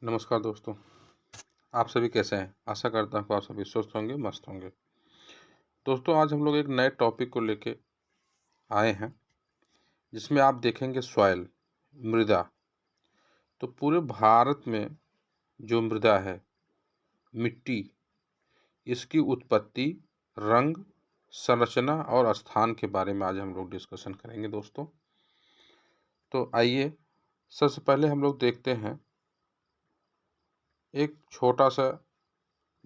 नमस्कार दोस्तों, आप सभी कैसे हैं? आशा करता हूँ आप सभी स्वस्थ होंगे, मस्त होंगे। दोस्तों, आज हम लोग एक नए टॉपिक को लेके आए हैं, जिसमें आप देखेंगे सॉइल, मृदा। तो पूरे भारत में जो मृदा है, मिट्टी, इसकी उत्पत्ति, रंग, संरचना और स्थान के बारे में आज हम लोग डिस्कशन करेंगे दोस्तों। तो आइए, सबसे पहले हम लोग देखते हैं एक छोटा सा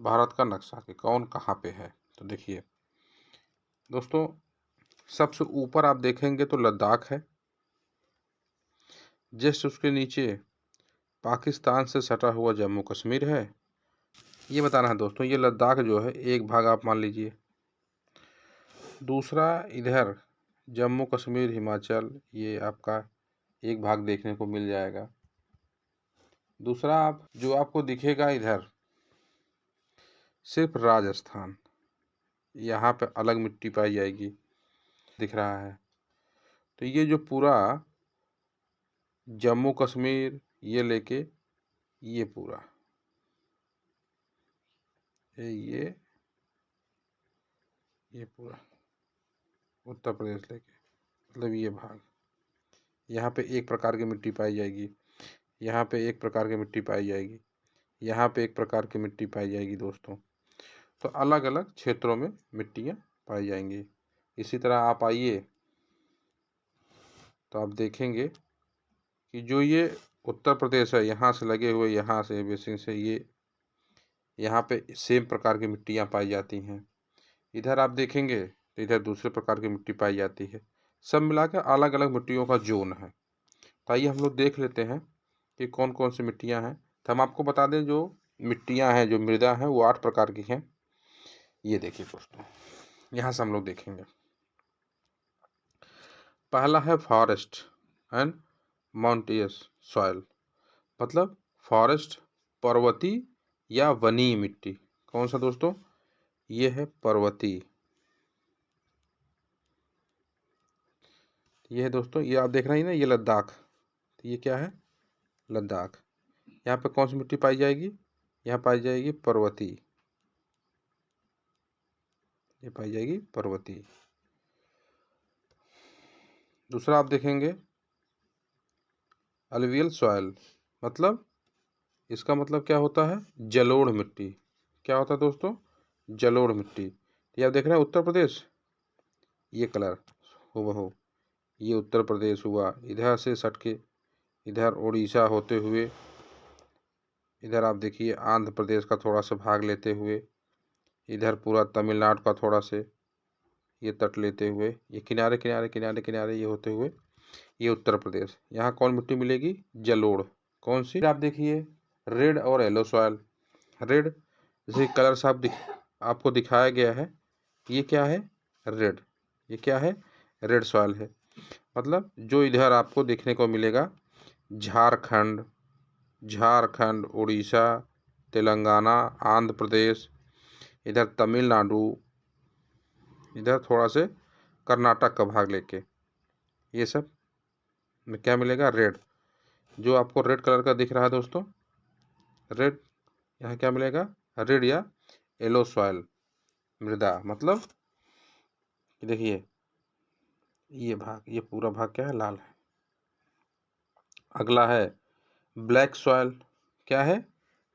भारत का नक्शा कि कौन कहाँ पे है। तो देखिए दोस्तों, सबसे ऊपर आप देखेंगे तो लद्दाख है। जस्ट उसके नीचे पाकिस्तान से सटा हुआ जम्मू कश्मीर है। ये बताना है दोस्तों, ये लद्दाख जो है एक भाग आप मान लीजिए। दूसरा इधर जम्मू कश्मीर हिमाचल, ये आपका एक भाग देखने को मिल जाएगा। दूसरा आप जो आपको दिखेगा इधर सिर्फ राजस्थान, यहाँ पे अलग मिट्टी पाई जाएगी, दिख रहा है। तो ये जो पूरा जम्मू कश्मीर ये लेके ये पूरा ये पूरा उत्तर प्रदेश लेके मतलब ये भाग, यहाँ पे एक प्रकार की मिट्टी पाई जाएगी, यहाँ पे एक प्रकार की मिट्टी पाई जाएगी, यहाँ पे एक प्रकार की मिट्टी पाई जाएगी दोस्तों। तो अलग अलग क्षेत्रों में मिट्टियाँ पाई जाएंगी। इसी तरह आप आइए तो आप देखेंगे कि जो ये उत्तर प्रदेश है, यहाँ से लगे हुए, यहाँ से बेसिन से ये यहाँ पे सेम प्रकार की मिट्टियाँ पाई जाती हैं। इधर आप देखेंगे तो इधर दूसरे प्रकार की मिट्टी पाई जाती है। सब मिलाकर अलग अलग मिट्टियों का जोन है। तो आइए हम लोग देख लेते हैं कि कौन कौन सी मिट्टियाँ हैं। तो हम आपको बता दें, जो मिट्टियाँ हैं, जो मृदा हैं, वो 8 प्रकार की हैं। ये देखिए दोस्तों, यहाँ से हम लोग देखेंगे। पहला है फॉरेस्ट एंड माउंटेनियस सॉइल, मतलब फॉरेस्ट, पर्वतीय या वनीय मिट्टी। कौन सा दोस्तों? ये है पर्वतीय। ये है दोस्तों, ये आप देख रहे हैं ना, ये लद्दाख। तो ये क्या है? लद्दाख। यहाँ पे कौन सी मिट्टी पाई जाएगी? यहाँ पाई जाएगी पर्वतीय, ये पाई जाएगी पर्वतीय। दूसरा आप देखेंगे अलवियल सॉइल, मतलब इसका मतलब क्या होता है? जलोढ़ मिट्टी। क्या होता है दोस्तों? जलोढ़ मिट्टी। ये आप देख रहे हैं उत्तर प्रदेश, ये कलर हूबहू, ये उत्तर प्रदेश हुआ। इधर से सटके इधर उड़ीसा होते हुए, इधर आप देखिए आंध्र प्रदेश का थोड़ा सा भाग लेते हुए, इधर पूरा तमिलनाडु का थोड़ा से ये तट लेते हुए, ये किनारे किनारे किनारे किनारे ये होते हुए ये उत्तर प्रदेश। यहाँ कौन मिट्टी मिलेगी? जलोढ़। कौन सी? आप देखिए रेड और येलो सॉइल। रेड जैसे कलर साफ आपको दिखाया गया है, ये क्या है? रेड। ये क्या है? रेड सॉइल है। मतलब जो इधर आपको देखने को मिलेगा झारखंड, झारखंड, उड़ीसा, तेलंगाना, आंध्र प्रदेश, इधर तमिलनाडु, इधर थोड़ा से कर्नाटक का भाग लेके, ये सब में क्या मिलेगा? रेड। जो आपको रेड कलर का दिख रहा है दोस्तों, रेड, यहाँ क्या मिलेगा? रेड या येलो सॉइल मृदा। मतलब देखिए ये भाग, ये पूरा भाग क्या है? लाल है। अगला है ब्लैक सॉइल। क्या है?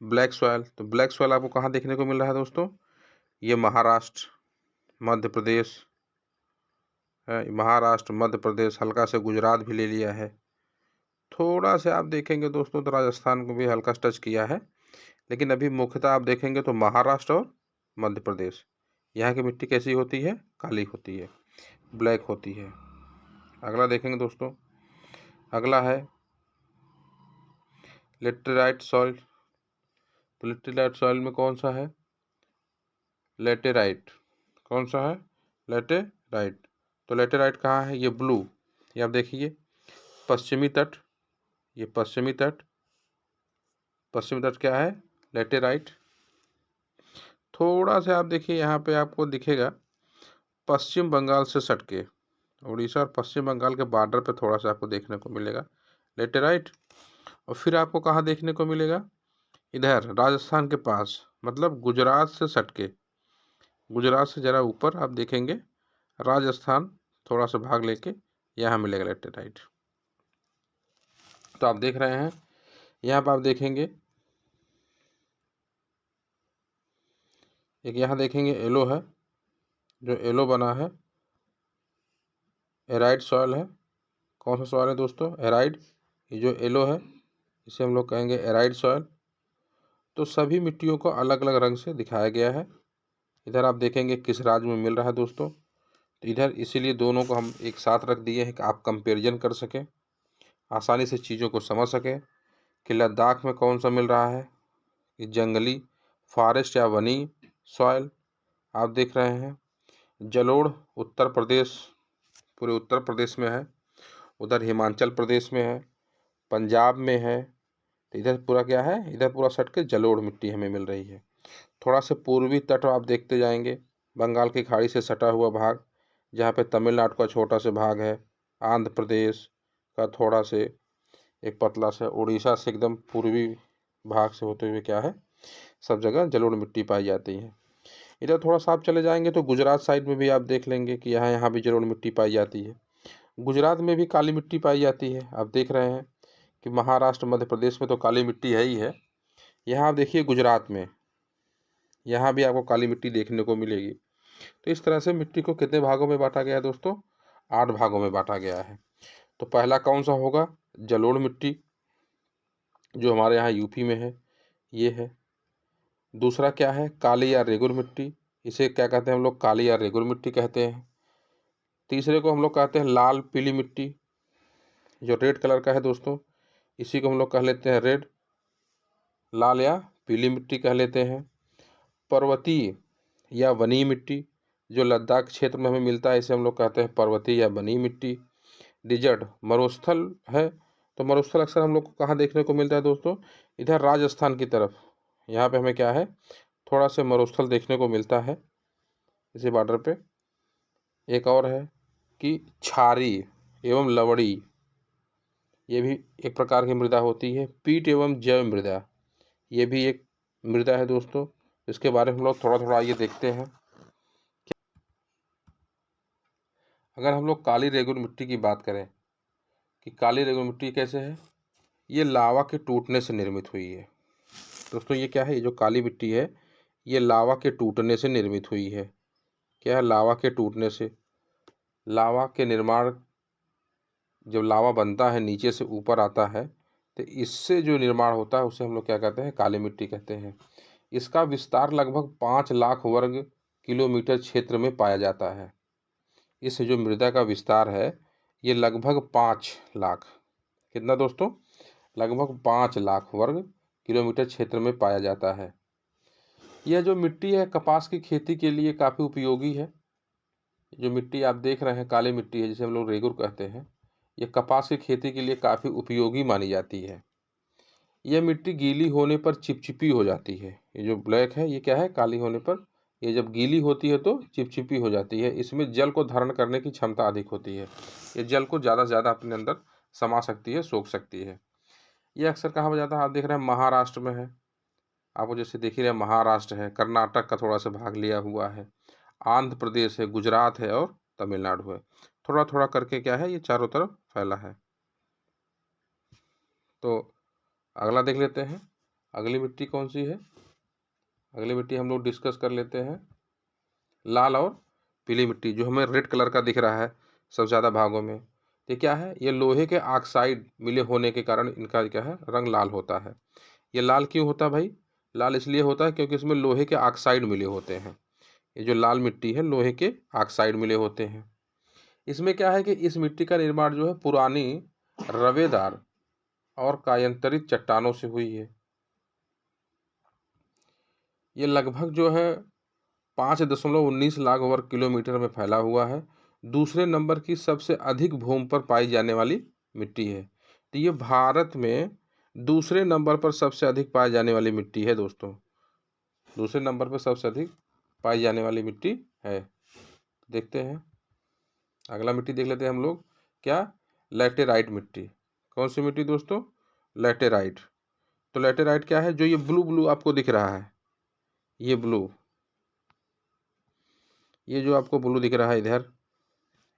Black soil. तो ब्लैक सॉइल आपको कहाँ देखने को मिल रहा है दोस्तों? ये महाराष्ट्र, मध्य प्रदेश है, महाराष्ट्र, मध्य प्रदेश, हल्का से गुजरात भी ले लिया है। थोड़ा से आप देखेंगे दोस्तों तो राजस्थान को भी हल्का टच किया है, लेकिन अभी मुख्यतः आप देखेंगे तो महाराष्ट्र और मध्य प्रदेश, यहाँ की मिट्टी कैसी होती है? काली होती है, ब्लैक होती है। अगला देखेंगे दोस्तों, अगला है लेटेराइट सॉइल। तो लेटेराइट सॉइल में कौन सा है? लेटेराइट। कौन सा है? लेटेराइट। तो लेटेराइट कहाँ है? ये ब्लू, ये आप देखिए पश्चिमी तट, ये पश्चिमी तट, पश्चिमी तट क्या है? लेटेराइट। थोड़ा सा आप देखिए यहाँ पे आपको दिखेगा पश्चिम बंगाल से सटके, उड़ीसा और पश्चिम बंगाल के बॉर्डर पे थोड़ा सा आपको देखने को मिलेगा लेटेराइट। और फिर आपको कहाँ देखने को मिलेगा? इधर राजस्थान के पास, मतलब गुजरात से सटके, गुजरात से ज़रा ऊपर आप देखेंगे राजस्थान, थोड़ा सा भाग लेके यहाँ मिलेगा लेटेराइट। तो आप देख रहे हैं यहाँ पर, आप देखेंगे एक यहाँ देखेंगे येलो है, जो येलो बना है एराइड सॉइल है। कौन सा सॉइल है दोस्तों? एराइड। ये जो येलो है इसे हम लोग कहेंगे एराइड सॉइल। तो सभी मिट्टियों को अलग अलग रंग से दिखाया गया है। इधर आप देखेंगे किस राज्य में मिल रहा है दोस्तों। तो इधर इसीलिए दोनों को हम एक साथ रख दिए हैं कि आप कंपेरिजन कर सकें, आसानी से चीज़ों को समझ सकें कि लद्दाख में कौन सा मिल रहा है, कि जंगली फॉरेस्ट या वनी सॉइल आप देख रहे हैं। जलोढ़ उत्तर प्रदेश, पूरे उत्तर प्रदेश में है, उधर हिमाचल प्रदेश में है, पंजाब में है। तो इधर पूरा क्या है, इधर पूरा सट के जलोढ़ मिट्टी हमें मिल रही है। थोड़ा से पूर्वी तट आप देखते जाएंगे, बंगाल की खाड़ी से सटा हुआ भाग, जहाँ पे तमिलनाडु का छोटा सा भाग है, आंध्र प्रदेश का थोड़ा से एक पतला सा, उड़ीसा से एकदम पूर्वी भाग से होते हुए क्या है, सब जगह जलोढ़ मिट्टी पाई जाती है। इधर थोड़ा सा आप चले जाएंगे तो गुजरात साइड में भी आप देख लेंगे कि यहाँ यहाँ भी जलोढ़ मिट्टी पाई जाती है। गुजरात में भी काली मिट्टी पाई जाती है। आप देख रहे हैं कि महाराष्ट्र मध्य प्रदेश में तो काली मिट्टी है ही है। यहाँ आप देखिए गुजरात में, यहाँ भी आपको काली मिट्टी देखने को मिलेगी। तो इस तरह से मिट्टी को कितने भागों में बांटा गया है दोस्तों? 8 भागों में बांटा गया है। तो पहला कौन सा होगा? जलोढ़ मिट्टी, जो हमारे यहाँ यूपी में है, ये है। दूसरा क्या है? काली या रेगुर मिट्टी, इसे क्या कहते हैं हम लोग? काली या रेगुर मिट्टी कहते हैं। तीसरे को हम लोग कहते हैं लाल पीली मिट्टी, जो रेड कलर का है दोस्तों, इसी को हम लोग कह लेते हैं रेड, लाल या पीली मिट्टी कह लेते हैं। पर्वतीय या वनीय मिट्टी, जो लद्दाख क्षेत्र में हमें मिलता है, इसे हम लोग कहते हैं पर्वतीय या वनीय मिट्टी। डिजर्ट मरुस्थल है, तो मरुस्थल अक्सर हम लोग को कहाँ देखने को मिलता है दोस्तों? इधर राजस्थान की तरफ, यहाँ पे हमें क्या है, थोड़ा से मरुस्थल देखने को मिलता है इसी बॉर्डर पे। एक और है कि क्षारीय एवं लवड़ी, ये भी एक प्रकार की मृदा होती है। पीट एवं जैव मृदा, ये भी एक मृदा है दोस्तों। इसके बारे में हम लोग थोड़ा थोड़ा आइए देखते हैं। अगर हम लोग काली रेगुर मिट्टी की बात करें कि काली रेगुर मिट्टी कैसे है, ये लावा के टूटने से निर्मित हुई है दोस्तों। ये क्या है? ये जो काली मिट्टी है, ये लावा के टूटने से निर्मित हुई है। क्या है? लावा के टूटने से। लावा के निर्माण, जब लावा बनता है नीचे से ऊपर आता है, तो इससे जो निर्माण होता है उसे हम लोग क्या कहते हैं? काली मिट्टी कहते हैं। इसका विस्तार लगभग 5 लाख वर्ग किलोमीटर क्षेत्र में पाया जाता है। इस जो मृदा का विस्तार है, ये लगभग 5 लाख, कितना दोस्तों? लगभग 5 लाख वर्ग किलोमीटर क्षेत्र में पाया जाता है। यह जो मिट्टी है कपास की खेती के लिए काफ़ी उपयोगी है। जो मिट्टी आप देख रहे हैं काली मिट्टी है, जिसे हम लोग रेगुर कहते हैं, ये कपास की खेती के लिए काफ़ी उपयोगी मानी जाती है। यह मिट्टी गीली होने पर चिपचिपी हो जाती है। ये जो ब्लैक है, ये क्या है? काली होने पर ये जब गीली होती है तो चिपचिपी हो जाती है। इसमें जल को धारण करने की क्षमता अधिक होती है। ये जल को ज़्यादा से ज़्यादा अपने अंदर समा सकती है, सोख सकती है। ये अक्सर कहाँ पर जाता है? आप देख रहे हैं महाराष्ट्र में है, आपको जैसे देख ही रहे हैं, महाराष्ट्र है, कर्नाटक का थोड़ा सा भाग लिया हुआ है, आंध्र प्रदेश है, गुजरात है और तमिलनाडु है। थोड़ा थोड़ा करके क्या है, ये चारों तरफ फैला है। तो अगला देख लेते हैं, अगली मिट्टी कौन सी है। अगली मिट्टी हम लोग डिस्कस कर लेते हैं लाल और पीली मिट्टी, जो हमें रेड कलर का दिख रहा है सबसे ज़्यादा भागों में। ये क्या है? ये लोहे के ऑक्साइड मिले होने के कारण इनका क्या है, रंग लाल होता है। ये लाल क्यों होता है भाई? लाल इसलिए होता है क्योंकि इसमें लोहे के ऑक्साइड मिले होते हैं। ये जो लाल मिट्टी है, लोहे के ऑक्साइड मिले होते हैं। इसमें क्या है कि इस मिट्टी का निर्माण जो है पुरानी रवेदार और कायांतरित चट्टानों से हुई है। ये लगभग जो है 5.19 लाख वर्ग किलोमीटर में फैला हुआ है। दूसरे नंबर की सबसे अधिक भूमि पर पाई जाने वाली मिट्टी है। तो ये भारत में दूसरे नंबर पर सबसे अधिक पाई जाने वाली मिट्टी है दोस्तों। दूसरे नंबर पर सबसे अधिक पाई जाने वाली मिट्टी है। देखते हैं अगला मिट्टी, देख लेते हैं हम लोग। क्या? लैटेराइट मिट्टी। कौन सी मिट्टी दोस्तों? लैटेराइट। तो लैटेराइट क्या है, जो ये ब्लू ब्लू आपको दिख रहा है, ये ब्लू, ये जो आपको ब्लू दिख रहा है इधर,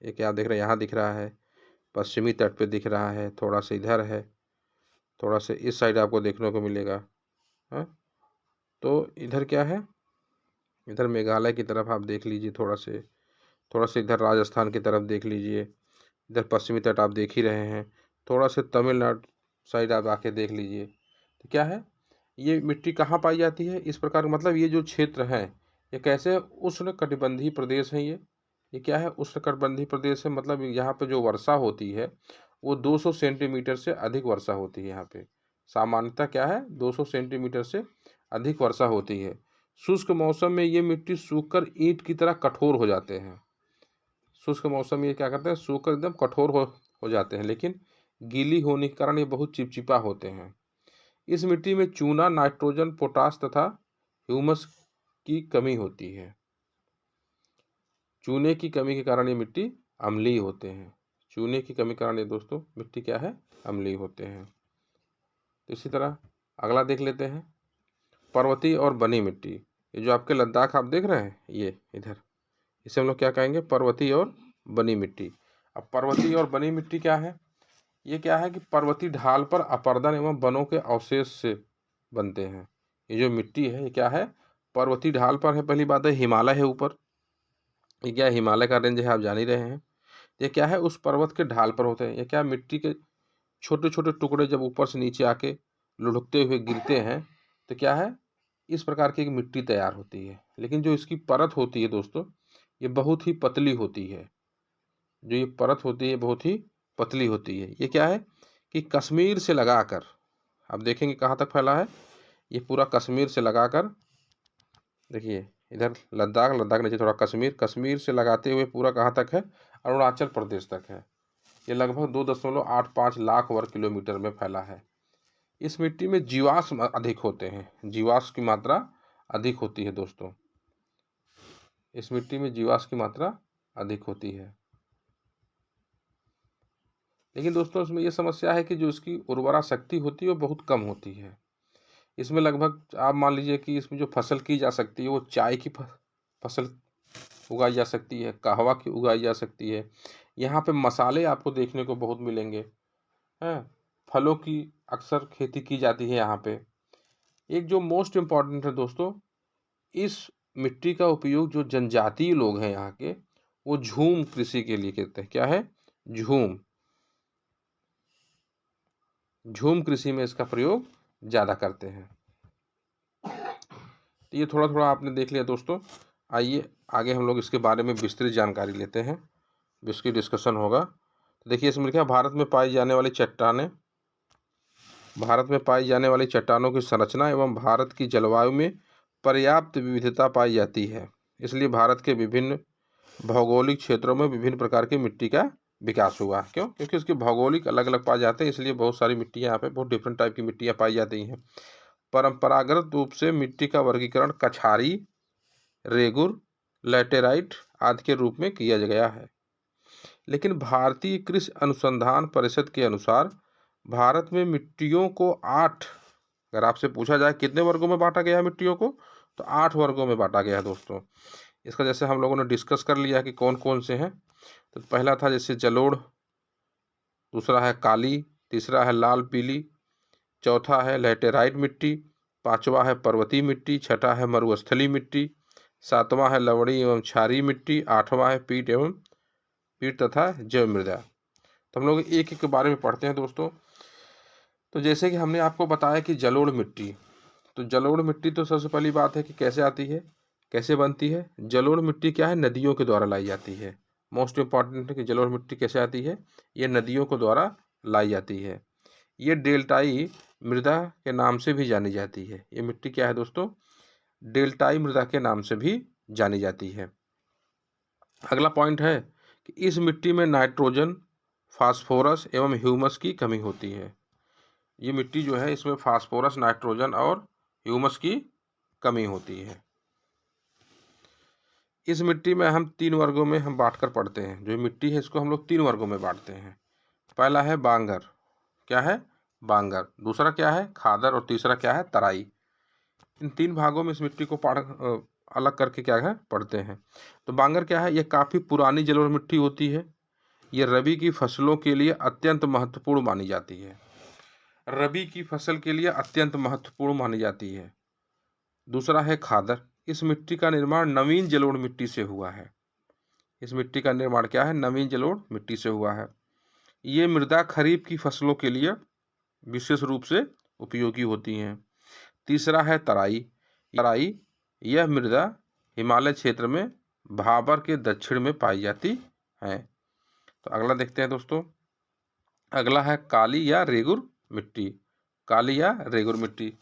ये क्या दिख रहा है, यहाँ दिख रहा है, पश्चिमी तट पे दिख रहा है, थोड़ा सा इधर है, थोड़ा सा इस साइड आपको देखने को मिलेगा। हाँ, तो इधर क्या है, इधर मेघालय की तरफ आप देख लीजिए, थोड़ा सा इधर राजस्थान की तरफ देख लीजिए, इधर पश्चिमी तट आप देख ही रहे हैं, थोड़ा सा तमिलनाडु साइड आप आके देख लीजिए। तो क्या है, ये मिट्टी कहाँ पाई जाती है इस प्रकार, मतलब ये जो क्षेत्र है ये कैसे उष्णकटिबंधीय प्रदेश है, ये क्या है, उष्णकटिबंधीय प्रदेश है, मतलब यहाँ पे जो वर्षा होती है वो 200 सेंटीमीटर से अधिक वर्षा होती है। यहाँ पे सामान्यतः क्या है, 200 सेंटीमीटर से अधिक वर्षा होती है। शुष्क मौसम में ये मिट्टी सूखकर ईंट की तरह कठोर हो जाते हैं। शुष्क मौसम में ये क्या करते हैं, सूखकर एकदम कठोर हो जाते हैं, लेकिन गीली होने के कारण ये बहुत चिपचिपा होते हैं। इस मिट्टी में चूना, नाइट्रोजन, पोटास तथा ह्यूमस की कमी होती है। चूने की कमी के कारण ये मिट्टी अम्लीय होते हैं। चूने की कमी के कारण ये दोस्तों मिट्टी क्या है, अम्लीय होते हैं। तो इसी तरह अगला देख लेते हैं, पर्वतीय और बनी मिट्टी। ये जो आपके लद्दाख आप देख रहे हैं, ये इधर, इसे हम लोग क्या कहेंगे, पर्वतीय और बनी मिट्टी। अब पर्वतीय और बनी मिट्टी क्या है, ये क्या है कि पर्वतीय ढाल पर अपर्दन एवं वनों के अवशेष से बनते हैं। ये जो मिट्टी है ये क्या है, पर्वतीय ढाल पर है। पहली बात है हिमालय है ऊपर, ये क्या है, हिमालय का रेंज है, आप जान ही रहे हैं। ये क्या है, उस पर्वत के ढाल पर होते हैं। ये क्या, मिट्टी के छोटे छोटे टुकड़े जब ऊपर से नीचे आके लुढ़कते हुए गिरते हैं तो क्या है, इस प्रकार की एक मिट्टी तैयार होती है। लेकिन जो इसकी परत होती है दोस्तों, ये बहुत ही पतली होती है। जो ये परत होती है बहुत ही पतली होती है। ये क्या है कि कश्मीर से लगाकर, आप देखेंगे कहाँ तक फैला है, ये पूरा कश्मीर से लगाकर, देखिए इधर लद्दाख, लद्दाख नीचे थोड़ा कश्मीर, कश्मीर से लगाते हुए पूरा कहाँ तक है, अरुणाचल प्रदेश तक है। ये लगभग 2.85 लाख वर्ग किलोमीटर में फैला है। इस मिट्टी में जीवाश्म अधिक होते हैं, जीवाश्म की मात्रा अधिक होती है दोस्तों। इस मिट्टी में जीवाश्म की मात्रा अधिक होती है। लेकिन दोस्तों इसमें ये समस्या है कि जो इसकी उर्वरा शक्ति होती है वो बहुत कम होती है। इसमें लगभग आप मान लीजिए कि इसमें जो फसल की जा सकती है वो चाय की फसल उगाई जा सकती है, कहवा की उगाई जा सकती है। यहाँ पे मसाले आपको देखने को बहुत मिलेंगे, हैं, फलों की अक्सर खेती की जाती है यहाँ पे। एक जो मोस्ट इम्पॉर्टेंट है दोस्तों, इस मिट्टी का उपयोग जो जनजातीय लोग हैं यहाँ के, वो झूम कृषि के लिए करते हैं। क्या है, झूम, झूम कृषि में इसका प्रयोग ज़्यादा करते हैं। तो ये थोड़ा थोड़ा आपने देख लिया दोस्तों। आइए आगे हम लोग इसके बारे में विस्तृत जानकारी लेते हैं, इसकी डिस्कशन होगा। तो देखिए इसमें क्या, भारत में पाई जाने वाली चट्टानें, भारत में पाई जाने वाली चट्टानों की संरचना एवं भारत की जलवायु में पर्याप्त विविधता पाई जाती है। इसलिए भारत के विभिन्न भौगोलिक क्षेत्रों में विभिन्न प्रकार की मिट्टी का विकास हुआ। क्यों, क्योंकि उसके भौगोलिक अलग अलग पाए जाते हैं, इसलिए बहुत सारी मिट्टियाँ यहाँ पे, बहुत डिफरेंट टाइप की मिट्टियाँ पाई जाती हैं। परंपरागत रूप से मिट्टी का वर्गीकरण कछारी, रेगुर, लैटेराइट आदि के रूप में किया गया है। लेकिन भारतीय कृषि अनुसंधान परिषद के अनुसार भारत में मिट्टियों को 8, अगर आपसे पूछा जाए कितने वर्गों में बांटा गया है मिट्टियों को, तो 8 वर्गों में बांटा गया है दोस्तों। इसका जैसे हम लोगों ने डिस्कस कर लिया कि कौन कौन से हैं। तो पहला था जैसे जलोढ़, दूसरा है काली, तीसरा है लाल पीली, चौथा है लैटेराइट मिट्टी, पांचवा है पर्वतीय मिट्टी, छठा है मरुस्थलीय मिट्टी, सातवां है लवणी एवं क्षारीय मिट्टी, आठवां है पीट तथा जैव मृदा। तो हम लोग एक एक के बारे में पढ़ते हैं दोस्तों। तो जैसे कि हमने आपको बताया कि जलोढ़ मिट्टी, तो जलोढ़ मिट्टी तो सबसे पहली बात है कि कैसे आती है, कैसे बनती है। जलोढ़ मिट्टी क्या है, नदियों के द्वारा लाई जाती है। मोस्ट इम्पॉर्टेंट है कि जलोढ़ मिट्टी कैसे आती है, ये नदियों के द्वारा लाई जाती है। ये डेल्टाई मृदा के नाम से भी जानी जाती है। ये मिट्टी क्या है दोस्तों, डेल्टाई मृदा के नाम से भी जानी जाती है। अगला पॉइंट है कि इस मिट्टी में नाइट्रोजन, फास्फोरस एवं ह्यूमस की कमी होती है। ये मिट्टी जो है इसमें फास्फोरस, नाइट्रोजन और ह्यूमस की कमी होती है। इस मिट्टी में हम 3 वर्गों में हम बांट कर पढ़ते हैं। जो मिट्टी है इसको हम लोग 3 वर्गों में बांटते हैं। पहला है बांगर, क्या है, बांगर, दूसरा क्या है खादर और तीसरा क्या है तराई। इन 3 भागों में इस मिट्टी को अलग करके क्या है पढ़ते हैं। तो बांगर क्या है, ये काफ़ी पुरानी जलोढ़ मिट्टी होती है। ये रबी की फसलों के लिए अत्यंत महत्वपूर्ण मानी जाती है। रबी की फसल के लिए अत्यंत महत्वपूर्ण मानी जाती है। दूसरा है खादर, इस मिट्टी का निर्माण नवीन जलोढ़ मिट्टी से हुआ है। इस मिट्टी का निर्माण क्या है, नवीन जलोढ़ मिट्टी से हुआ है। ये मृदा खरीफ की फसलों के लिए विशेष रूप से उपयोगी होती हैं। तीसरा है तराई। तराई यह मृदा हिमालय क्षेत्र में भाबर के दक्षिण में पाई जाती है। तो अगला देखते हैं दोस्तों, अगला है काली या रेगुर मिट्टी। काली या रेगुर मिट्टी,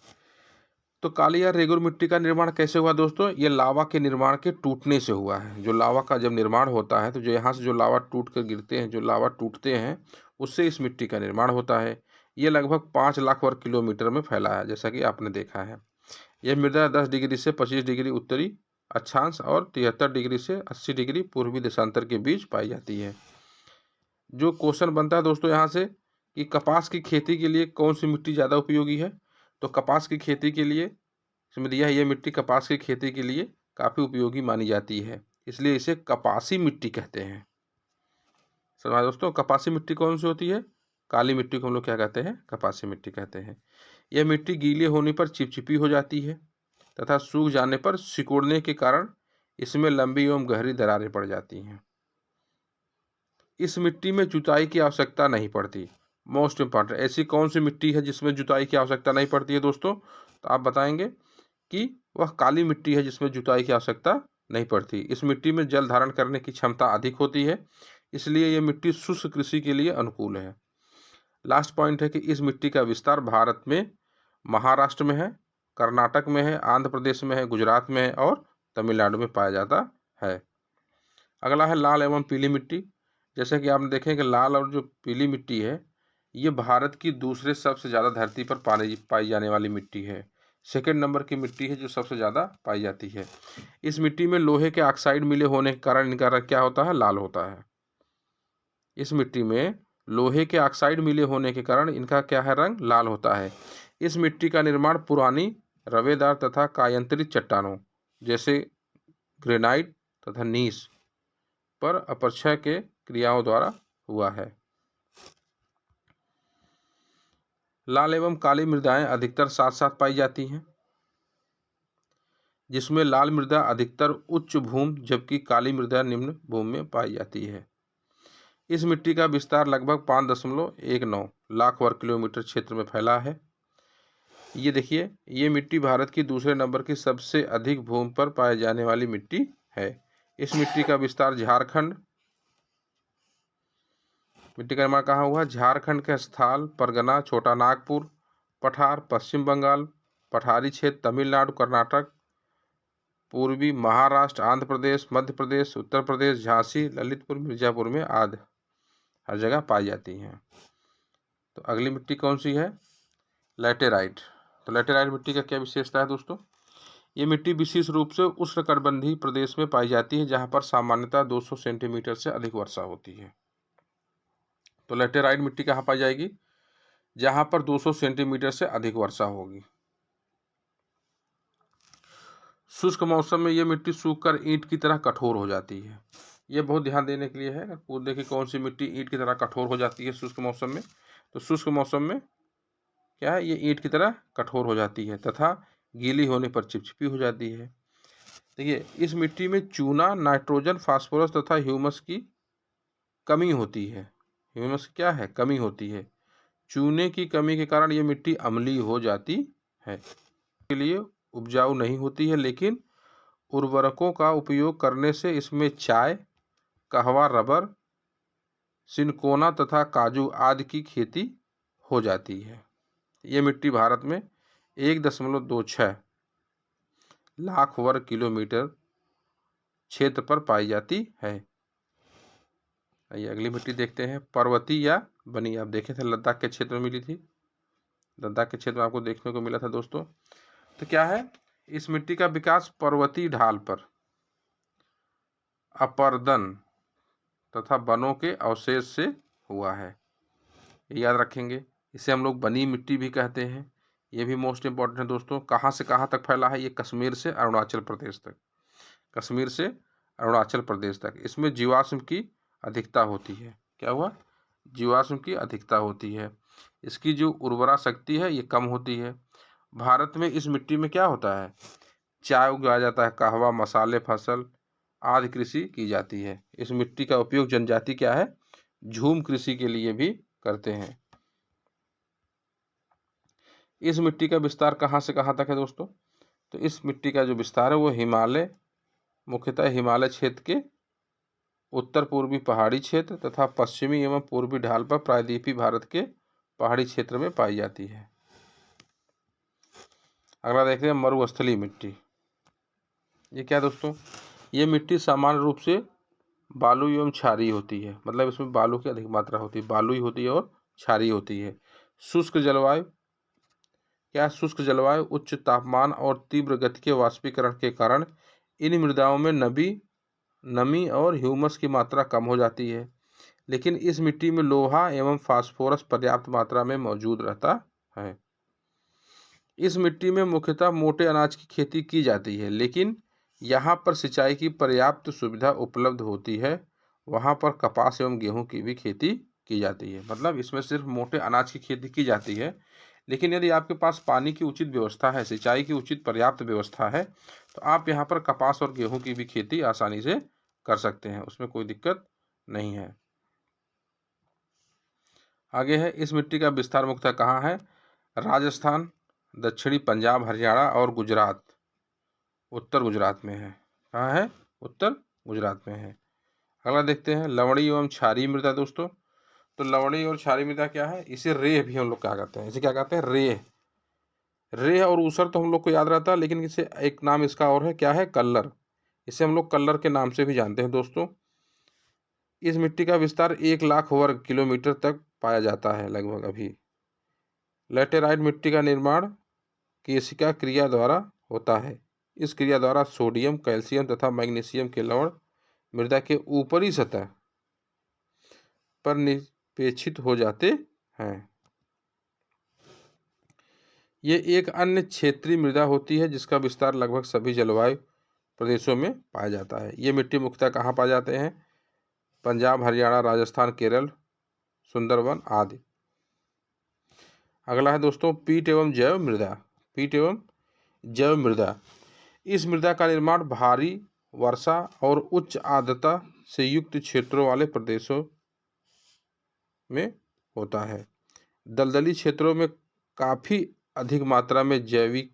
तो काली या रेगुर मिट्टी का निर्माण कैसे हुआ दोस्तों, ये लावा के निर्माण के टूटने से हुआ है। जो लावा का जब निर्माण होता है तो जो यहाँ से जो लावा टूट कर गिरते हैं, जो लावा टूटते हैं, उससे इस मिट्टी का निर्माण होता है। ये लगभग 5 लाख वर्ग किलोमीटर में फैला है, जैसा कि आपने देखा है। यह मृदा 10 डिग्री से 25 डिग्री उत्तरी अक्षांश और 73 डिग्री से 80 डिग्री पूर्वी देशांतर के बीच पाई जाती है। जो क्वेश्चन बनता है दोस्तों यहाँ से कि कपास की खेती के लिए कौन सी मिट्टी ज़्यादा उपयोगी है, तो कपास की खेती के लिए इसमें दिया है ये मिट्टी कपास की खेती के लिए काफ़ी उपयोगी मानी जाती है, इसलिए इसे कपासी मिट्टी कहते हैं। समझा दोस्तों, कपासी मिट्टी कौन सी होती है, काली मिट्टी को हम लोग क्या कहते हैं, कपासी मिट्टी कहते हैं। यह मिट्टी गीले होने पर चिपचिपी हो जाती है तथा सूख जाने पर सिकुड़ने के कारण इसमें लंबी एवं गहरी दरारें पड़ जाती हैं। इस मिट्टी में जुताई की आवश्यकता नहीं पड़ती। मोस्ट इंपॉर्टेंट, ऐसी कौन सी मिट्टी है जिसमें जुताई की आवश्यकता नहीं पड़ती है दोस्तों, तो आप बताएंगे कि वह काली मिट्टी है जिसमें जुताई की आवश्यकता नहीं पड़ती। इस मिट्टी में जल धारण करने की क्षमता अधिक होती है, इसलिए यह मिट्टी शुष्क कृषि के लिए अनुकूल है। लास्ट पॉइंट है कि इस मिट्टी का विस्तार भारत में महाराष्ट्र में है, कर्नाटक में है, आंध्र प्रदेश में है, गुजरात में है और तमिलनाडु में पाया जाता है। अगला है लाल एवं पीली मिट्टी। जैसे कि आपने देखें कि लाल और जो पीली मिट्टी है, ये भारत की दूसरे सबसे ज़्यादा धरती पर पाई जाने वाली मिट्टी है। सेकेंड नंबर की मिट्टी है जो सबसे ज़्यादा पाई जाती है। इस मिट्टी में लोहे के ऑक्साइड मिले होने के कारण इनका रंग क्या होता है, लाल होता है। इस मिट्टी में लोहे के ऑक्साइड मिले होने के कारण इनका क्या है, रंग लाल होता है। इस मिट्टी का निर्माण पुरानी रवेदार तथा कायांतरित चट्टानों जैसे ग्रेनाइट तथा नीस पर अपक्षय के क्रियाओं द्वारा हुआ है। लाल एवं काली मृदाएं अधिकतर साथ साथ पाई जाती हैं, जिसमें लाल मृदा अधिकतर उच्च भूमि जबकि काली मृदा निम्न भूमि में पाई जाती है। इस मिट्टी का विस्तार लगभग 5.19 लाख वर्ग किलोमीटर क्षेत्र में फैला है। ये देखिए, ये मिट्टी भारत की दूसरे नंबर की सबसे अधिक भूमि पर पाए जाने वाली मिट्टी है। इस मिट्टी का विस्तार झारखंड, मिट्टी का निर्माण कहाँ हुआ, झारखंड के स्थल परगना, छोटा नागपुर, पठार पश्चिम बंगाल, पठारी क्षेत्र तमिलनाडु, कर्नाटक, पूर्वी महाराष्ट्र, आंध्र प्रदेश, मध्य प्रदेश, उत्तर प्रदेश, झांसी, ललितपुर, मिर्जापुर में आदि हर जगह पाई जाती हैं। तो अगली मिट्टी कौन सी है, लैटेराइट। तो लैटेराइट मिट्टी का क्या विशेषता है दोस्तों, ये मिट्टी विशेष रूप से उष्णकटिबंधीय प्रदेश में पाई जाती है जहाँ पर सामान्यतः 200 सेंटीमीटर से अधिक वर्षा होती है। तो लैटेराइट मिट्टी कहाँ पाई जाएगी, जहाँ पर 200 सेंटीमीटर से अधिक वर्षा होगी। शुष्क मौसम में ये मिट्टी सूखकर ईंट की तरह कठोर हो जाती है। ये बहुत ध्यान देने के लिए है, वो देखिए कौन सी मिट्टी ईंट की तरह कठोर हो जाती है शुष्क मौसम में। तो शुष्क मौसम में क्या है, ये ईंट की तरह कठोर हो जाती है तथा गीली होने पर चिपचिपी हो जाती है। देखिए, इस मिट्टी में चूना, नाइट्रोजन, फास्फोरस तथा ह्यूमस की कमी होती है। ह्यूमस क्या है, कमी होती है। चूने की कमी के कारण ये मिट्टी अम्लीय हो जाती है, के लिए उपजाऊ नहीं होती है, लेकिन उर्वरकों का उपयोग करने से इसमें चाय, कहवा, रबर, सिनकोना तथा काजू आदि की खेती हो जाती है। ये मिट्टी भारत में 1.26 लाख वर्ग किलोमीटर क्षेत्र पर पाई जाती है। आइए अगली मिट्टी देखते हैं, पर्वतीय या बनी। आप देखे थे लद्दाख के क्षेत्र में मिली थी, लद्दाख के क्षेत्र में आपको देखने को मिला था दोस्तों। तो क्या है, इस मिट्टी का विकास पर्वतीय ढाल पर अपर्दन तथा वनों के अवशेष से हुआ है, याद रखेंगे। इसे हम लोग बनी मिट्टी भी कहते हैं। ये भी मोस्ट इम्पॉर्टेंट है दोस्तों। कहाँ से कहाँ तक फैला है? ये कश्मीर से अरुणाचल प्रदेश तक, कश्मीर से अरुणाचल प्रदेश तक। इसमें जीवाश्म की अधिकता होती है। क्या हुआ? जीवाश्म की अधिकता होती है। इसकी जो उर्वरा शक्ति है ये कम होती है। भारत में इस मिट्टी में क्या होता है? चाय उगाया जाता है, कहवा, मसाले फसल आदि कृषि की जाती है। इस मिट्टी का उपयोग जनजाति क्या है? झूम कृषि के लिए भी करते हैं। इस मिट्टी का विस्तार कहाँ से कहाँ तक है दोस्तों? तो इस मिट्टी का जो विस्तार है वो हिमालय, मुख्यतः हिमालय क्षेत्र के उत्तर पूर्वी पहाड़ी क्षेत्र तथा पश्चिमी एवं पूर्वी ढाल पर प्रायद्वीपीय भारत के पहाड़ी क्षेत्र में पाई जाती है। अगला देखते हैं मरुस्थलीय मिट्टी। ये क्या दोस्तों? ये मिट्टी सामान्य रूप से बालू एवं क्षारीय होती है, मतलब इसमें बालू की अधिक मात्रा होती है, बालुई होती है और क्षारीय होती है। शुष्क जलवायु, क्या? शुष्क जलवायु, उच्च तापमान और तीव्र गति के वाष्पीकरण के कारण इन मृदाओं में नमी और ह्यूमस की मात्रा कम हो जाती है। लेकिन इस मिट्टी में लोहा एवं फास्फोरस पर्याप्त मात्रा में मौजूद रहता है। इस मिट्टी में मुख्यतः मोटे अनाज की खेती की जाती है, लेकिन यहाँ पर सिंचाई की पर्याप्त सुविधा उपलब्ध होती है। वहाँ पर कपास एवं गेहूं की भी खेती की जाती है। मतलब इसमें सिर्फ मोटे अनाज की खेती की जाती है, लेकिन यदि आपके पास पानी की उचित व्यवस्था है, सिंचाई की उचित पर्याप्त व्यवस्था है, तो आप यहाँ पर कपास और गेहूं की भी खेती आसानी से कर सकते हैं, उसमें कोई दिक्कत नहीं है। आगे है, इस मिट्टी का विस्तार मुख्यतः कहाँ है? राजस्थान, दक्षिणी पंजाब, हरियाणा और गुजरात, उत्तर गुजरात में है। कहाँ है? उत्तर गुजरात में है। अगला देखते हैं लवणी एवं क्षारीय मृदा दोस्तों। तो लवणी और क्षारीय मृदा क्या है? इसे रेह भी हम लोग क्या कहते हैं? इसे क्या कहते हैं? रेह। रेह और ऊसर तो हम लोग को याद रहता है, लेकिन इसे एक नाम इसका और है, क्या है? कल्लर। इसे हम लोग कल्लर के नाम से भी जानते हैं दोस्तों। इस मिट्टी का विस्तार 1,00,000 वर्ग किलोमीटर तक पाया जाता है लगभग अभी। लेटेराइट मिट्टी का निर्माण केशिका क्रिया द्वारा होता है। इस क्रिया द्वारा सोडियम, कैल्शियम तथा मैग्नीशियम के लवण मृदा के ऊपरी सतह पर निक्षेपित हो जाते हैं। ये एक अन्य क्षेत्रीय मृदा होती है जिसका विस्तार लगभग सभी जलवायु प्रदेशों में पाया जाता है। ये मिट्टी मुख्यतः कहाँ पाए जाते हैं? पंजाब, हरियाणा, राजस्थान, केरल, सुंदरवन आदि। अगला है दोस्तों पीट एवं जैव मृदा। पीट एवं जैव मृदा। इस मृदा का निर्माण भारी वर्षा और उच्च आर्द्रता से युक्त क्षेत्रों वाले प्रदेशों में होता है। दलदली क्षेत्रों में काफ़ी अधिक मात्रा में जैविक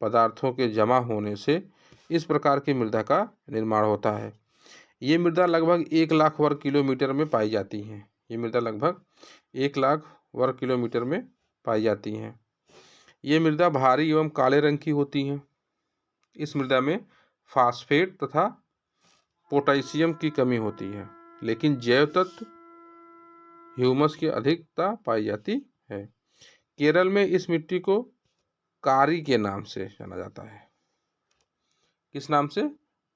पदार्थों के जमा होने से इस प्रकार की मृदा का निर्माण होता है। ये मृदा लगभग 1,00,000 वर्ग किलोमीटर में पाई जाती हैं। ये मृदा लगभग 1,00,000 वर्ग किलोमीटर में पाई जाती हैं। ये मृदा भारी एवं काले रंग की होती हैं। इस मृदा में फास्फेट तथा पोटेशियम की कमी होती है, लेकिन जैव तत्व ह्यूमस की अधिकता पाई जाती है। केरल में इस मिट्टी को कारी के नाम से जाना जाता है। किस नाम से?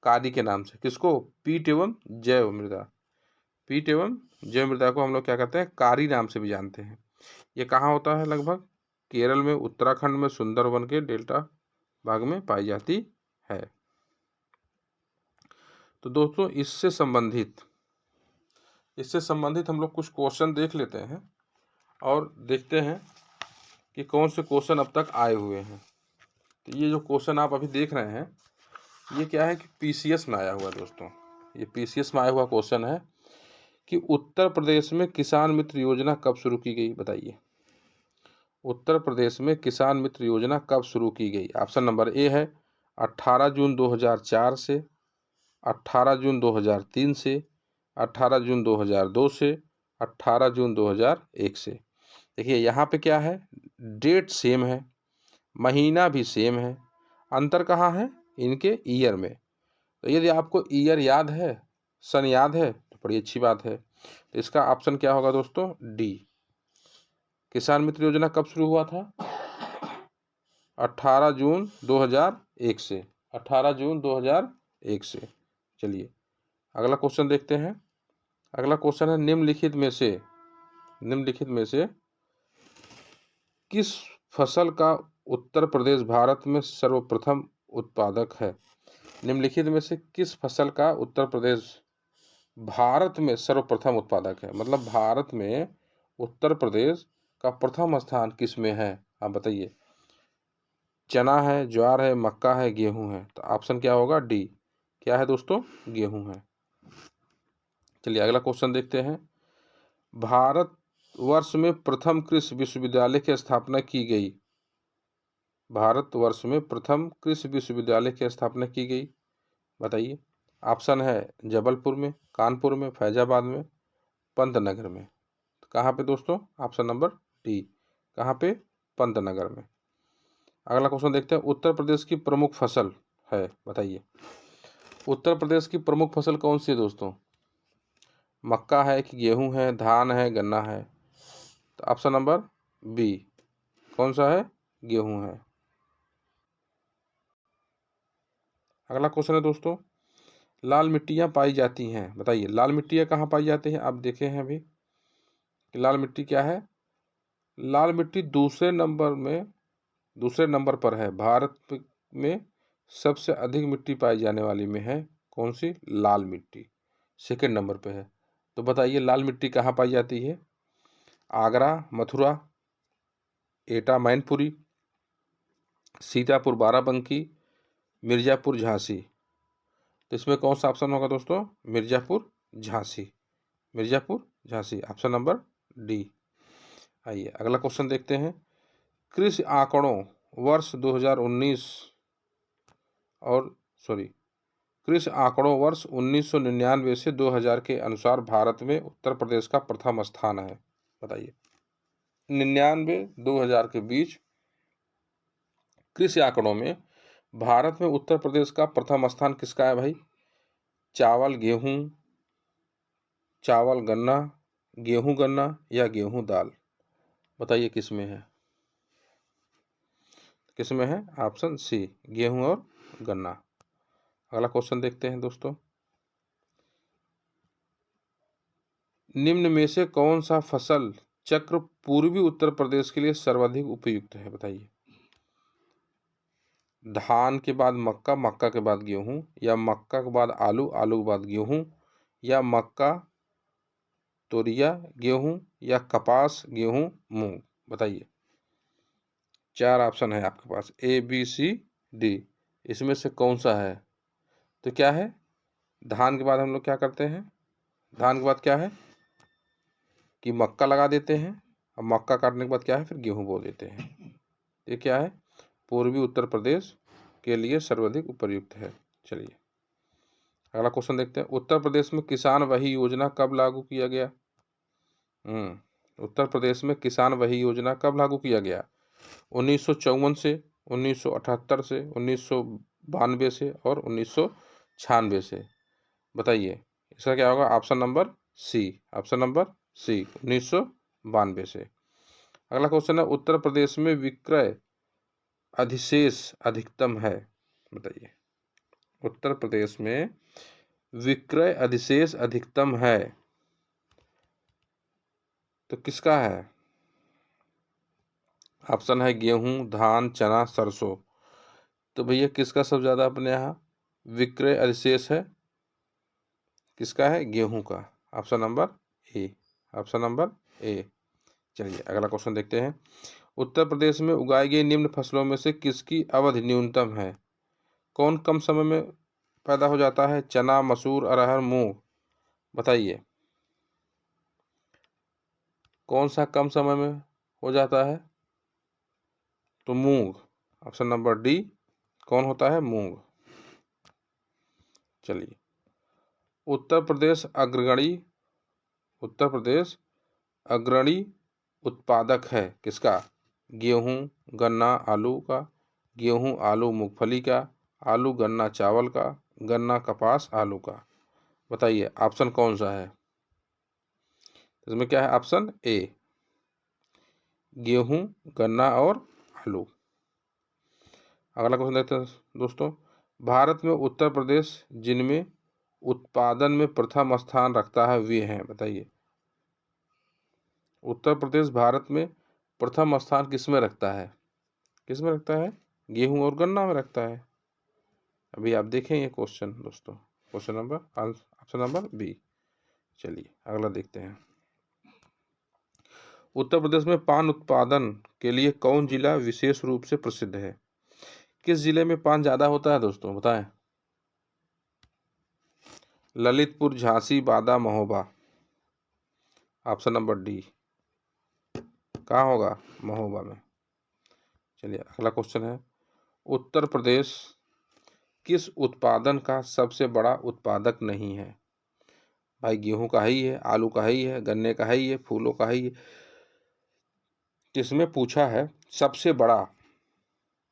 कारी के नाम से। किसको? पीट एवं जैव मृदा। पीट एवं जैव मृदा को हम लोग क्या कहते हैं? कारी नाम से भी जानते हैं। ये कहाँ होता है? लगभग केरल में, उत्तराखंड में, सुंदरवन के डेल्टा भाग में पाई जाती है। तो दोस्तों इससे संबंधित हम लोग कुछ क्वेश्चन देख लेते हैं और देखते हैं कि कौन से क्वेश्चन अब तक आए हुए हैं। तो ये जो क्वेश्चन आप अभी देख रहे हैं ये क्या है कि पीसीएस में आया हुआ है दोस्तों। ये पीसीएस में आया हुआ क्वेश्चन है कि उत्तर प्रदेश में किसान मित्र योजना कब शुरू की गई? बताइए। उत्तर प्रदेश में किसान मित्र योजना कब शुरू की गई? ऑप्शन नंबर ए है 18 जून 2004 से, 18 जून 2003 से, 18 जून 2002 से, 18 जून 2001 से। देखिए यहाँ पे क्या है? डेट सेम है, महीना भी सेम है, अंतर कहाँ है? इनके ईयर में। तो यदि आपको ईयर याद है, सन याद है, तो बड़ी अच्छी बात है। तो इसका ऑप्शन क्या होगा दोस्तों? डी। किसान मित्र योजना कब शुरू हुआ था? 18 जून 2001 से। 18 जून 2001 से। चलिए अगला क्वेश्चन देखते हैं। अगला क्वेश्चन है निम्नलिखित में से किस फसल का उत्तर प्रदेश भारत में सर्वप्रथम उत्पादक है? निम्नलिखित में से किस फसल का उत्तर प्रदेश भारत में सर्वप्रथम उत्पादक है? मतलब भारत में उत्तर प्रदेश का प्रथम स्थान किस में है, आप बताइए। चना है, ज्वार है, मक्का है, गेहूं है। तो ऑप्शन क्या होगा? डी। क्या है दोस्तों? गेहूं है। चलिए अगला क्वेश्चन देखते हैं। भारत वर्ष में प्रथम कृषि विश्वविद्यालय की स्थापना की गई। भारतवर्ष में प्रथम कृषि विश्वविद्यालय की स्थापना की गई, बताइए। ऑप्शन है जबलपुर में, कानपुर में, फैजाबाद में, पंतनगर में। तो कहाँ पे दोस्तों? Option number D. कहाँ पे? पंतनगर में। अगला क्वेश्चन देखते हैं। उत्तर प्रदेश की प्रमुख फसल है, बताइए। उत्तर प्रदेश की प्रमुख फसल कौन सी है दोस्तों? मक्का है कि गेहूं है, धान है, गन्ना है? तो ऑप्शन नंबर बी। कौन सा है? गेहूं है। अगला क्वेश्चन है दोस्तों, लाल मिट्टियाँ पाई जाती हैं, बताइए। लाल मिट्टियाँ कहाँ पाई जाती हैं? आप देखे हैं अभी कि लाल मिट्टी क्या है? लाल मिट्टी दूसरे नंबर पर है। भारत में सबसे अधिक मिट्टी पाई जाने वाली में है कौन सी? लाल मिट्टी सेकंड नंबर पे है। तो बताइए लाल मिट्टी कहाँ पाई जाती है? आगरा, मथुरा, एटा मैनपुरी, सीतापुर बाराबंकी, मिर्ज़ापुर झांसी। तो इसमें कौन सा ऑप्शन होगा दोस्तों? Mirzapur Jhansi. Mirzapur Jhansi, option number D. आइए अगला क्वेश्चन देखते हैं। कृषि आंकड़ों वर्ष 2019 और कृषि आंकड़ों वर्ष 1999 से 2000 के अनुसार भारत में उत्तर प्रदेश का प्रथम स्थान है, बताइए। 99-2000 के बीच कृषि आंकड़ों में भारत में उत्तर प्रदेश का प्रथम स्थान किसका है भाई? चावल गेहूं, चावल गन्ना, गेहूं गन्ना या गेहूं दाल? बताइए किस में है? किस में है? ऑप्शन सी, गेहूं और गन्ना। अगला क्वेश्चन देखते हैं दोस्तों। निम्न में से कौन सा फसल चक्र पूर्वी उत्तर प्रदेश के लिए सर्वाधिक उपयुक्त है, बताइए। धान के बाद मक्का, मक्का के बाद गेहूं, या मक्का के बाद आलू, आलू के बाद गेहूं, या मक्का तोरिया गेहूं, या कपास गेहूं मूंग? बताइए। 4 ऑप्शन है आपके पास, ए बी सी डी। इसमें से कौन सा है? तो क्या है? धान के बाद हम लोग क्या करते हैं? धान के बाद क्या है कि मक्का लगा देते हैं, और मक्का काटने के बाद क्या है? फिर गेहूं बो देते हैं। ये क्या है? पूर्वी उत्तर प्रदेश के लिए सर्वाधिक उपयुक्त है। चलिए अगला क्वेश्चन देखते हैं। उत्तर प्रदेश में किसान वही योजना कब लागू किया गया? उत्तर प्रदेश में किसान वही योजना कब लागू किया गया? 1954 से, 1978 से, 1992 से और 1996 से? बताइए इसका क्या होगा? Option number C. Option number C, 1992 से। अगला क्वेश्चन है। उत्तर प्रदेश में विक्रय अधिशेष अधिकतम है, बताइए। उत्तर प्रदेश में विक्रय अधिशेष अधिकतम है तो किसका है? ऑप्शन है गेहूं, धान, चना, सरसों। तो भैया किसका सबसे ज़्यादा अपने यहाँ विक्रय अधिशेष है? किसका है? गेहूं का। Option number A. Option number A. चलिए अगला क्वेश्चन देखते हैं। उत्तर प्रदेश में उगाई गई निम्न फसलों में से किसकी अवधि न्यूनतम है? कौन कम समय में पैदा हो जाता है? चना, मसूर, अरहर, मूंग? बताइए कौन सा कम समय में हो जाता है? तो मूंग। Option number D. कौन होता है? मूंग। चलिए उत्तर प्रदेश अग्रणी उत्पादक है किसका? गेहूं, गन्ना, आलू का, गेहूं, आलू, मूंगफली का, आलू, गन्ना, चावल का, गन्ना, कपास, आलू का? बताइए ऑप्शन कौन सा है? इसमें क्या है? ऑप्शन ए, गेहूं, गन्ना और आलू। अगला क्वेश्चन देखते हैं दोस्तों। भारत में उत्तर प्रदेश जिनमें उत्पादन में प्रथम स्थान रखता है वे हैं, बताइए। उत्तर प्रदेश भारत में प्रथम स्थान किस में रखता है? किस में रखता है? गेहूं और गन्ना में रखता है। अभी आप देखें ये क्वेश्चन दोस्तों, question number option number B. चलिए अगला देखते हैं। उत्तर प्रदेश में पान उत्पादन के लिए कौन जिला विशेष रूप से प्रसिद्ध है? किस जिले में पान ज्यादा होता है दोस्तों, बताएं? ललितपुर, झांसी, बादा, महोबा। Option number D. कहाँ होगा? महोबा में। चलिए अगला क्वेश्चन है, उत्तर प्रदेश किस उत्पादन का सबसे बड़ा उत्पादक नहीं है? भाई गेहूं का ही है, आलू का ही है, गन्ने का ही है, फूलों का ही है, किसमें पूछा है सबसे बड़ा?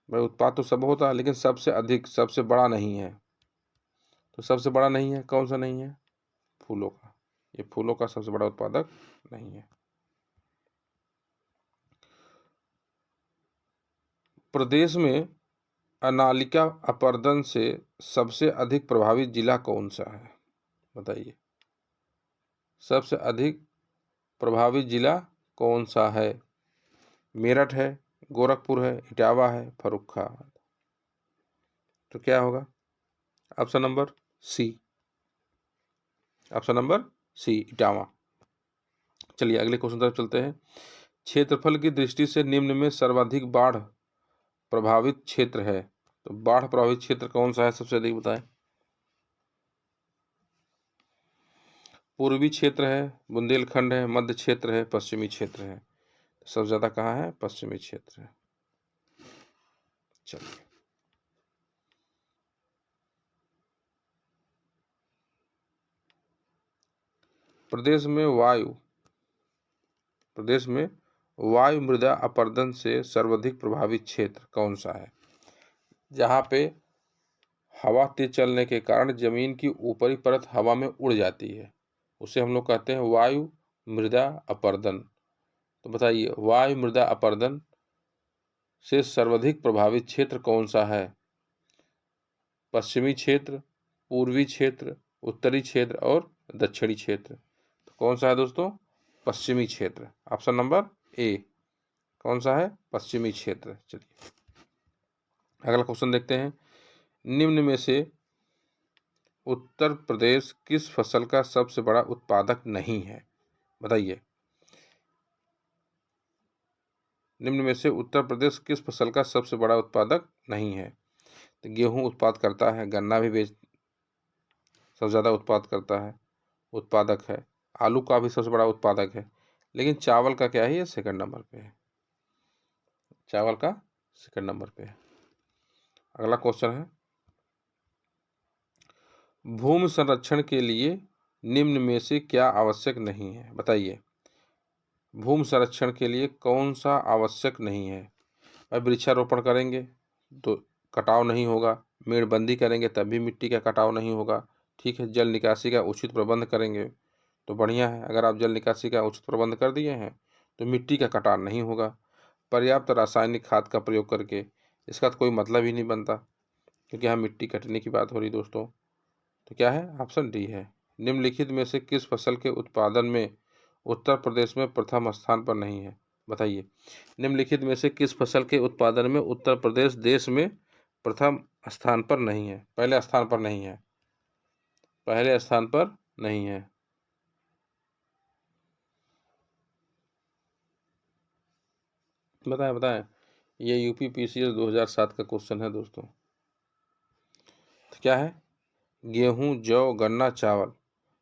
भाई उत्पाद तो सब होता है लेकिन सबसे अधिक, सबसे बड़ा नहीं है। तो सबसे बड़ा नहीं है, कौन सा नहीं है? फूलों का। ये फूलों का सबसे बड़ा उत्पादक नहीं है। प्रदेश में अनालिका अपर्दन से सबसे अधिक प्रभावित जिला कौन सा है? बताइए, सबसे अधिक प्रभावित जिला कौन सा है? मेरठ है, गोरखपुर है, इटावा है, फर्रुखाबाद। तो क्या होगा? Option number C. Option number C, Etawah. चलिए अगले क्वेश्चन तरफ चलते हैं। क्षेत्रफल की दृष्टि से निम्न में सर्वाधिक बाढ़ प्रभावित क्षेत्र है, तो बाढ़ प्रभावित क्षेत्र कौन सा है सबसे अधिक, बताएं? पूर्वी क्षेत्र है, बुंदेलखंड है, मध्य क्षेत्र है, पश्चिमी क्षेत्र है। सबसे ज्यादा कहाँ है? पश्चिमी क्षेत्र है। चलिए प्रदेश में वायु मृदा अपरदन से सर्वाधिक प्रभावित क्षेत्र कौन सा है? जहाँ पे हवा तेज चलने के कारण जमीन की ऊपरी परत हवा में उड़ जाती है, उसे हम लोग कहते हैं वायु मृदा अपरदन। तो बताइए, वायु मृदा अपरदन से सर्वाधिक प्रभावित क्षेत्र कौन सा है? पश्चिमी क्षेत्र, पूर्वी क्षेत्र, उत्तरी क्षेत्र और दक्षिणी क्षेत्र। तो कौन सा है दोस्तों? पश्चिमी क्षेत्र। Option number A. कौन सा है? पश्चिमी क्षेत्र। चलिए अगला क्वेश्चन देखते हैं। निम्न में से उत्तर प्रदेश किस फसल का सबसे बड़ा उत्पादक नहीं है? बताइए, निम्न में से उत्तर प्रदेश किस फसल का सबसे बड़ा उत्पादक नहीं है? तो गेहूं उत्पाद करता है, गन्ना भी सबसे ज़्यादा उत्पाद करता है, उत्पादक है, आलू का भी सबसे बड़ा उत्पादक है, लेकिन चावल का क्या है? ये सेकंड नंबर पे है। चावल का सेकंड नंबर पे है। अगला क्वेश्चन है, भूमि संरक्षण के लिए निम्न में से क्या आवश्यक नहीं है? बताइए, भूमि संरक्षण के लिए कौन सा आवश्यक नहीं है? भाई वृक्षारोपण करेंगे तो कटाव नहीं होगा, मेड़बंदी करेंगे तब भी मिट्टी का कटाव नहीं होगा, ठीक है। जल निकासी का उचित प्रबंध करेंगे तो बढ़िया है। अगर आप जल निकासी का उचित प्रबंध कर दिए हैं तो मिट्टी का कटाव नहीं होगा। पर्याप्त रासायनिक खाद का प्रयोग करके इसका तो कोई मतलब ही नहीं बनता, क्योंकि यहाँ मिट्टी कटने की बात हो रही दोस्तों। तो क्या है? ऑप्शन डी है। निम्नलिखित में से किस फसल के उत्पादन में उत्तर प्रदेश में प्रथम स्थान पर नहीं है? बताइए, निम्नलिखित में से किस फसल के उत्पादन में उत्तर प्रदेश देश में प्रथम स्थान पर नहीं है? पहले स्थान पर नहीं है, पहले स्थान पर नहीं है। बताएं बताएं। ये यूपी पीसीएस 2007 का क्वेश्चन है दोस्तों। तो क्या है? गेहूं, जौ, गन्ना, चावल।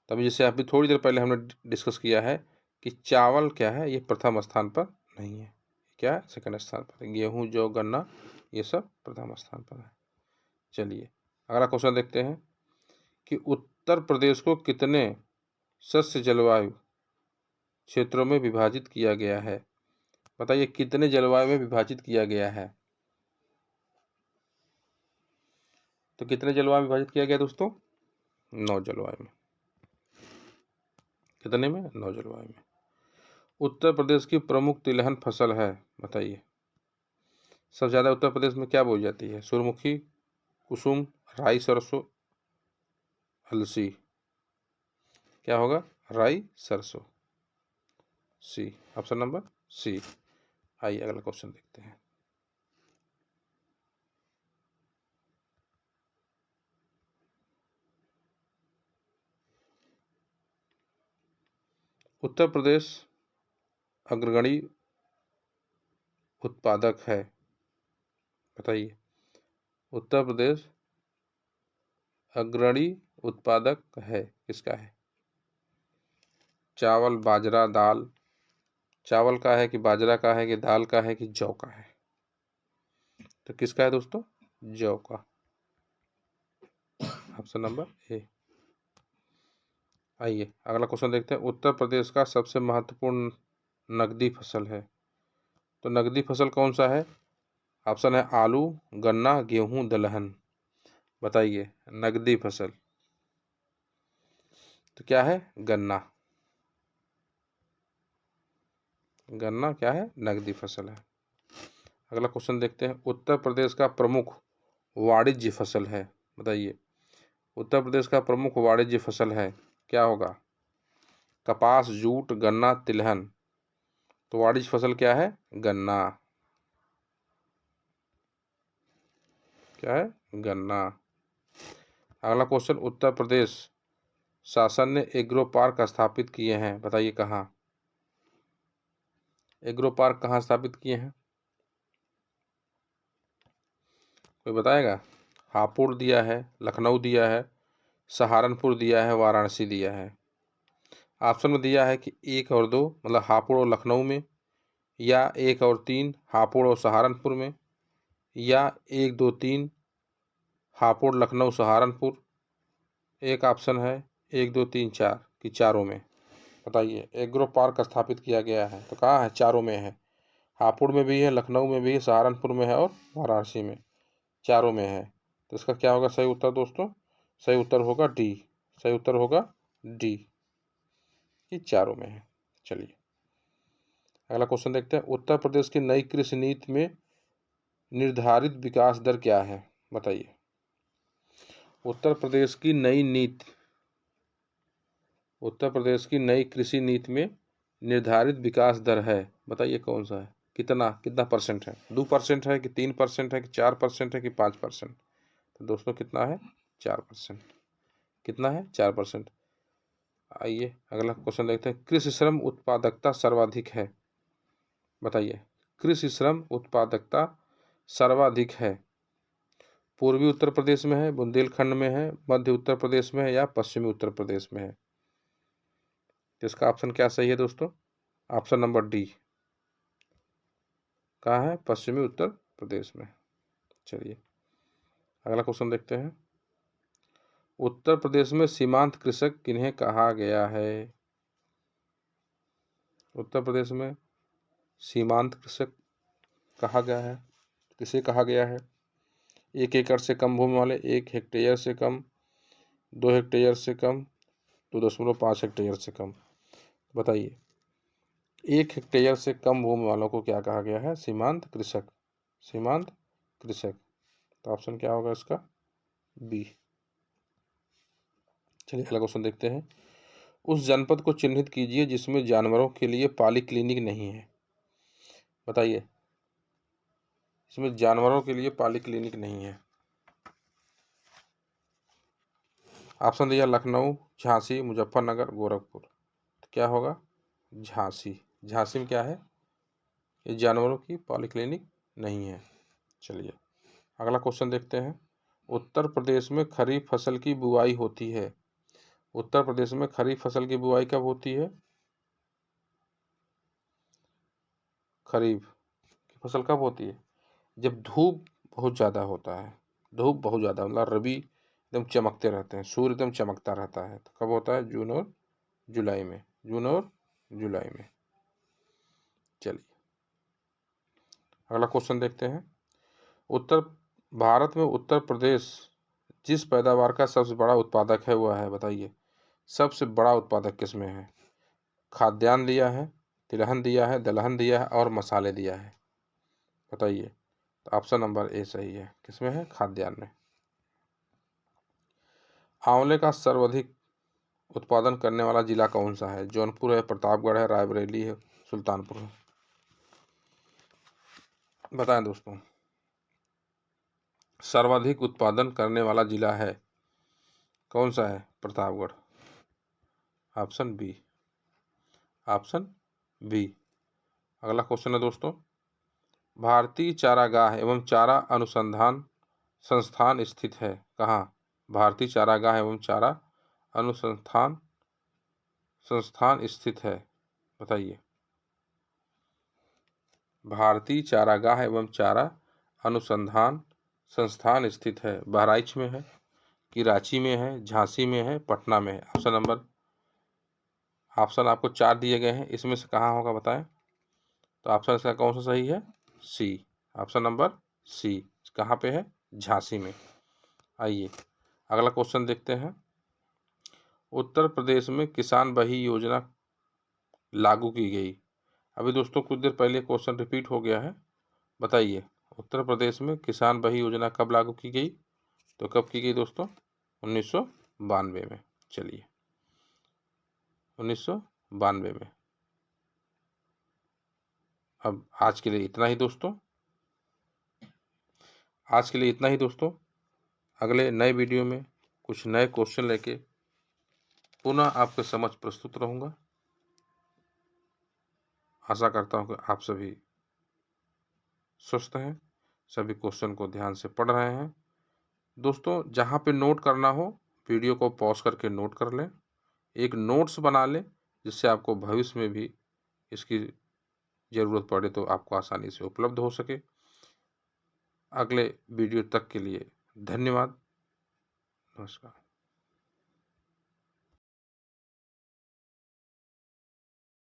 तभी जैसे अभी थोड़ी देर पहले हमने डिस्कस किया है कि चावल क्या है, ये प्रथम स्थान पर नहीं है, क्या है? सेकंड स्थान पर है। गेहूं, जौ, गन्ना ये सब प्रथम स्थान पर है। चलिए अगला क्वेश्चन देखते हैं कि उत्तर प्रदेश को कितने सस्य जलवायु क्षेत्रों में विभाजित किया गया है? बताइए, कितने जलवायु में विभाजित किया गया है? तो कितने जलवायु में विभाजित किया गया दोस्तों? 9 जलवायु में। कितने में? 9 जलवायु में। उत्तर प्रदेश की प्रमुख तिलहन फसल है, बताइए। सबसे ज़्यादा उत्तर प्रदेश में क्या बोई जाती है? सूर्यमुखी, कुसुम, राई, सरसों, अलसी। क्या होगा? राई, सरसों। सी, ऑप्शन नंबर सी। आइए अगला क्वेश्चन देखते हैं। उत्तर प्रदेश अग्रगणी उत्पादक है, बताइए। उत्तर प्रदेश अग्रणी उत्पादक है, किसका है? चावल, बाजरा, दाल। चावल का है कि बाजरा का है कि दाल का है कि जौ का है? तो किसका है दोस्तों? जौ का। Option number A. आइए अगला क्वेश्चन देखते हैं। उत्तर प्रदेश का सबसे महत्वपूर्ण नकदी फसल है, तो नकदी फसल कौन सा है? ऑप्शन है आलू, गन्ना, गेहूं, दलहन। बताइए नकदी फसल। तो क्या है? गन्ना। गन्ना क्या है? नकदी फसल है। अगला क्वेश्चन देखते हैं। उत्तर प्रदेश का प्रमुख वाणिज्य फसल है, बताइए। उत्तर प्रदेश का प्रमुख वाणिज्य फसल है, क्या होगा? कपास, जूट, गन्ना, तिलहन। तो वाणिज्य फसल क्या है? गन्ना। क्या है? गन्ना। अगला क्वेश्चन। उत्तर प्रदेश शासन ने एग्रो पार्क स्थापित किए हैं, बताइए कहाँ? एग्रो पार्क कहाँ स्थापित किए हैं? कोई बताएगा? हापुड़ दिया है, लखनऊ दिया है, सहारनपुर दिया है, वाराणसी दिया है। ऑप्शन में दिया है कि 1 और 2, मतलब हापुड़ और लखनऊ में, या 1 और 3 हापुड़ और सहारनपुर में, या 1, 2, 3 हापुड़, लखनऊ, सहारनपुर। एक ऑप्शन है 1, 2, 3, 4 कि चारों में। बताइए एग्रो पार्क स्थापित किया गया है तो कहाँ है? चारों में है। हापुड़ में भी है, लखनऊ में भी है, सहारनपुर में है और वाराणसी में, चारों में है। तो इसका क्या होगा सही उत्तर दोस्तों? सही उत्तर होगा डी। सही उत्तर होगा डी, कि चारों में है। चलिए अगला क्वेश्चन देखते हैं। उत्तर प्रदेश की नई कृषि नीति में निर्धारित विकास दर क्या है, बताइए। उत्तर प्रदेश की नई नीति, उत्तर प्रदेश की नई कृषि नीति में निर्धारित विकास दर है, बताइए कौन सा है? कितना कितना परसेंट है? 2% है कि 3% है कि 4% है कि 5%? तो दोस्तों कितना है? 4%। कितना है? 4%। आइए अगला क्वेश्चन देखते हैं। कृषि श्रम उत्पादकता सर्वाधिक है, बताइए। कृषि श्रम उत्पादकता सर्वाधिक है, पूर्वी उत्तर प्रदेश में है, बुंदेलखंड में है, मध्य उत्तर प्रदेश में है, या पश्चिमी उत्तर प्रदेश में है? तो इसका ऑप्शन क्या सही है दोस्तों? Option number D. कहाँ है? पश्चिमी उत्तर प्रदेश में। चलिए अगला क्वेश्चन देखते हैं। उत्तर प्रदेश में सीमांत कृषक किन्हें कहा गया है? उत्तर प्रदेश में सीमांत कृषक कहा गया है, किसे कहा गया है? 1 एकड़ से कम भूमि वाले, 1 हेक्टेयर से कम, 2 हेक्टेयर से कम, 2.5 हेक्टेयर से कम। बताइए 1 हेक्टेयर से कम भूमि वालों को क्या कहा गया है? सीमांत कृषक। सीमांत कृषक। तो ऑप्शन क्या होगा इसका? बी। चलिए अगला क्वेश्चन देखते हैं। उस जनपद को चिन्हित कीजिए जिसमें जानवरों के लिए पाली क्लिनिक नहीं है, बताइए। इसमें जानवरों के लिए पाली क्लिनिक नहीं है। ऑप्शन दिया लखनऊ, झांसी, मुजफ्फरनगर, गोरखपुर। तो क्या होगा? झांसी। झांसी में क्या है? ये जानवरों की पाली क्लिनिक नहीं है। चलिए अगला क्वेश्चन देखते हैं। उत्तर प्रदेश में खरीफ फसल की बुआई होती है, उत्तर प्रदेश में खरीफ फसल की बुआई कब होती है? खरीफ की फसल कब होती है? जब धूप बहुत ज़्यादा होता है। धूप बहुत ज़्यादा मतलब रवि एकदम चमकते रहते हैं, सूर्य एकदम चमकता रहता है। तो कब होता है? जून और जुलाई में। जून और जुलाई में। चलिए अगला क्वेश्चन देखते हैं। उत्तर भारत में उत्तर प्रदेश जिस पैदावार का सबसे बड़ा उत्पादक है वह है, बताइए। सबसे बड़ा उत्पादक किसमें है? खाद्यान्न दिया है, तिलहन दिया है, दलहन दिया है और मसाले दिया है, बताइए। तो ऑप्शन नंबर ए सही है। किसमें है? खाद्यान्न में। आंवले का सर्वाधिक उत्पादन करने वाला जिला कौन सा है? जौनपुर है, प्रतापगढ़ है, रायबरेली है, सुल्तानपुर है? बताएं दोस्तों। सर्वाधिक उत्पादन करने वाला जिला है, कौन सा है? Pratapgarh. Option B, option B. अगला क्वेश्चन है दोस्तों, भारतीय चारागाह एवं चारा अनुसंधान संस्थान स्थित है कहाँ? भारतीय चारागाह एवं चारा अनुसंधान संस्थान स्थित है, बताइए। भारतीय चारागाह एवं चारा अनुसंधान संस्थान स्थित है, बहराइच में है, कराची में है, झांसी में है, पटना में है। ऑप्शन आपको 4 दिए गए हैं, इसमें से कहाँ होगा बताएं। तो ऑप्शन इसका कौन सा सही है? सी, ऑप्शन नंबर सी। कहाँ पे है? झांसी में। आइए अगला क्वेश्चन देखते हैं। उत्तर प्रदेश में किसान बही योजना लागू की गई। अभी दोस्तों कुछ देर पहले क्वेश्चन रिपीट हो गया है, बताइए। उत्तर प्रदेश में किसान बही योजना कब लागू की गई? तो कब की गई दोस्तों? 1992 में। चलिए 1992 में। अब आज के लिए इतना ही दोस्तों, आज के लिए इतना ही दोस्तों। अगले नए वीडियो में कुछ नए क्वेश्चन लेके पुनः आपके समक्ष प्रस्तुत रहूँगा। आशा करता हूँ कि आप सभी स्वस्थ हैं, सभी क्वेश्चन को ध्यान से पढ़ रहे हैं। दोस्तों जहाँ पे नोट करना हो वीडियो को पॉज करके नोट कर लें, एक नोट्स बना लें, जिससे आपको भविष्य में भी इसकी ज़रूरत पड़े तो आपको आसानी से उपलब्ध हो सके। अगले वीडियो तक के लिए धन्यवाद, नमस्कार।